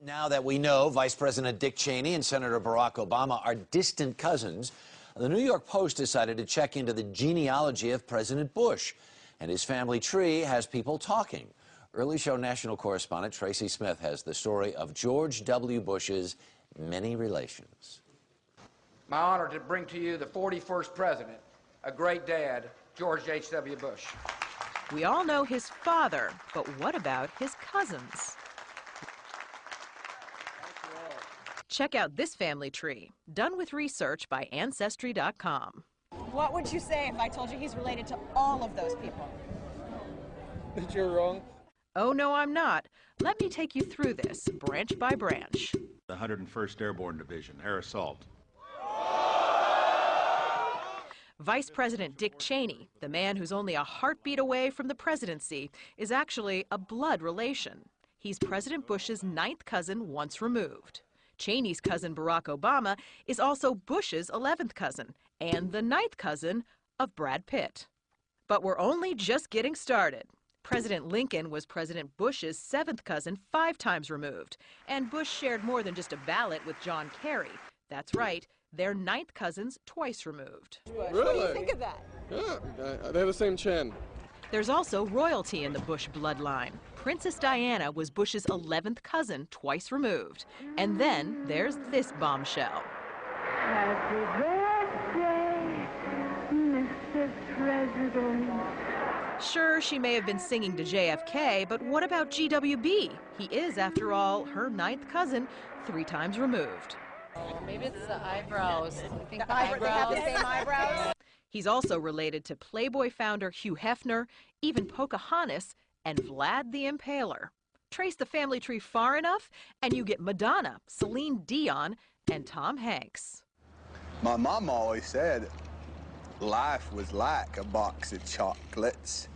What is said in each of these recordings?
Now that we know Vice President Dick Cheney and Senator Barack Obama are distant cousins, the New York Post decided to check into the genealogy of President Bush. And his family tree has people talking. Early Show national correspondent Tracy Smith has the story of George W. Bush's many relations. My honor to bring to you the 41st president, a great dad, George H.W. Bush. We all know his father, but what about his cousins? Check out this family tree, done with research by Ancestry.com. What would you say if I told you he's related to all of those people? That you're wrong. Oh, no, I'm not. Let me take you through this, branch by branch. The 101st Airborne Division, air assault. Vice President Dick Cheney, the man who's only a heartbeat away from the presidency, is actually a blood relation. He's President Bush's 9th cousin once removed. Cheney's cousin Barack Obama is also Bush's 11th cousin and the 9th cousin of Brad Pitt. But we're only just getting started. President Lincoln was President Bush's 7th cousin 5 times removed, and Bush shared more than just a ballot with John Kerry. That's right, they're 9th cousins twice removed. Really? What do you think of that? Yeah, they have the same chin. There's also royalty in the Bush bloodline. Princess Diana was Bush's 11th cousin twice removed. And then there's this bombshell. Happy birthday, Mr. President. Sure, she may have been singing to JFK, but what about GWB? He is, after all, her 9th cousin 3 times removed. Maybe it's the eyebrows. I think the eyebrows. They have the same eyebrows? He's also related to Playboy founder Hugh Hefner, even Pocahontas, and Vlad the Impaler. Trace the family tree far enough, and you get Madonna, Celine Dion, and Tom Hanks. My mom always said life was like a box of chocolates.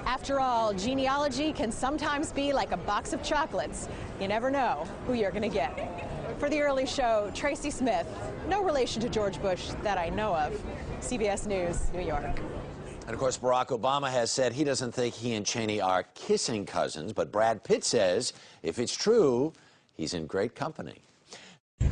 After all, genealogy can sometimes be like a box of chocolates. You never know who you're going to get. For The Early Show, Tracy Smith, no relation to George Bush that I know of. CBS News, New York. And of course, Barack Obama has said he doesn't think he and Cheney are kissing cousins, but Brad Pitt says if it's true, he's in great company.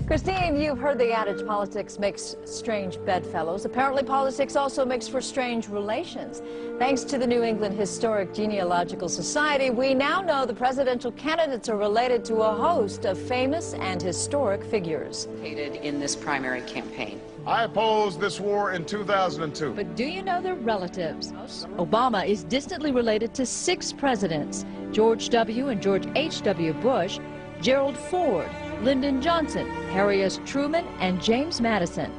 Christine, you've heard the adage politics makes strange bedfellows. Apparently politics also makes for strange relations. Thanks to the New England Historic Genealogical Society, we now know the presidential candidates are related to a host of famous and historic figures. In this primary campaign. I opposed this war in 2002. But do you know their relatives? Obama is distantly related to 6 presidents: George W. and George H.W. Bush, Gerald Ford, Lyndon Johnson, Harry S. Truman, and James Madison.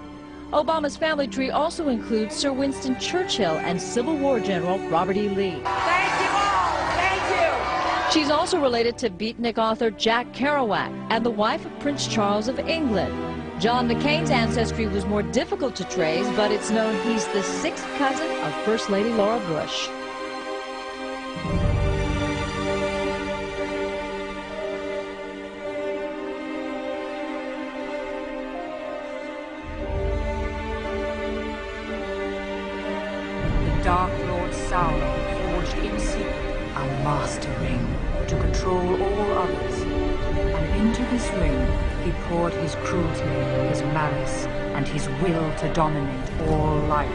Obama's family tree also includes Sir Winston Churchill and Civil War General Robert E. Lee. Thank you all. Thank you. She's also related to beatnik author Jack Kerouac and the wife of Prince Charles of England. John McCain's ancestry was more difficult to trace, but it's known he's the 6th cousin of First Lady Laura Bush. Dark Lord Sauron forged in secret a master ring to control all others, and into this ring he poured his cruelty, his malice, and his will to dominate all life.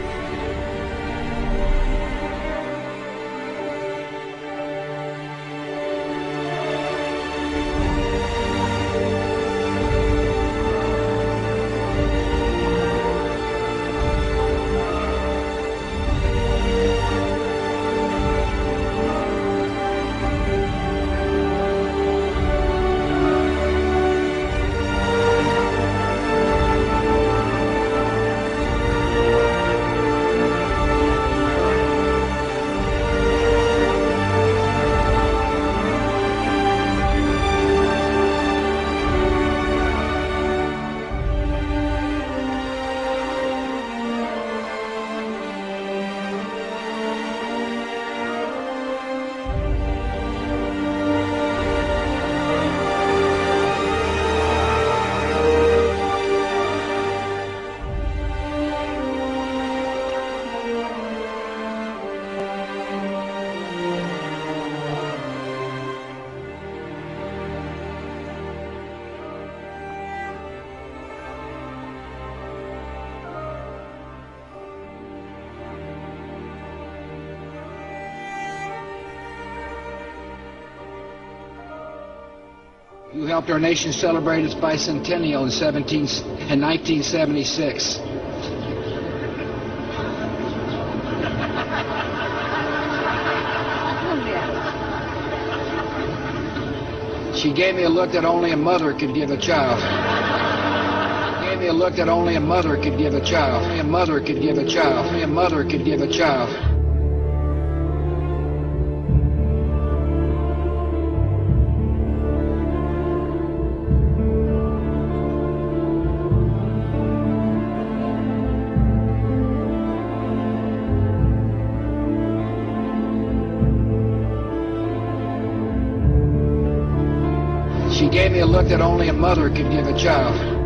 You helped our nation celebrate its bicentennial in 1976. She gave me a look that only a mother could give a child. Gave me a look that only a mother could give a child. Only a mother could give a child. Only a mother could give a child. She gave me a look that only a mother could give a child.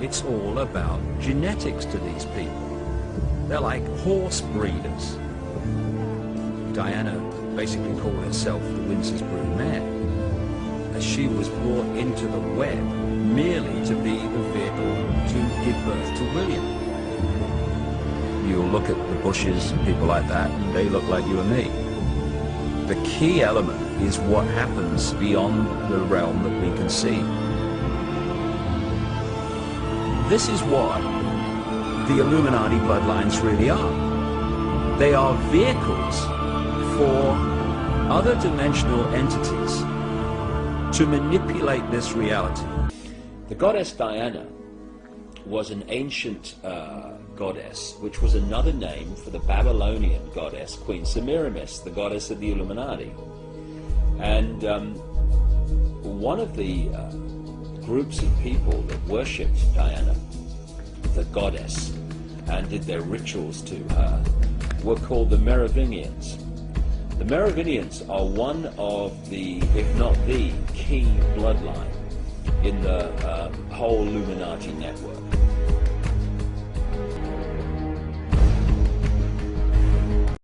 It's all about genetics to these people. They're like horse breeders. Diana basically called herself the Windsor's brood mare, as she was brought into the web merely to be the vehicle to give birth to William. You'll look at the Bushes and people like that, and they look like you and me. The key element is what happens beyond the realm that we can see. This is what the Illuminati bloodlines really are. They are vehicles for other dimensional entities to manipulate this reality. The goddess Diana was an ancient goddess, which was another name for the Babylonian goddess Queen Semiramis, the goddess of the Illuminati. And one of the groups of people that worshipped Diana, the goddess, and did their rituals to her were called the Merovingians. The Merovingians are one of the, if not the, key bloodline in the whole Illuminati network.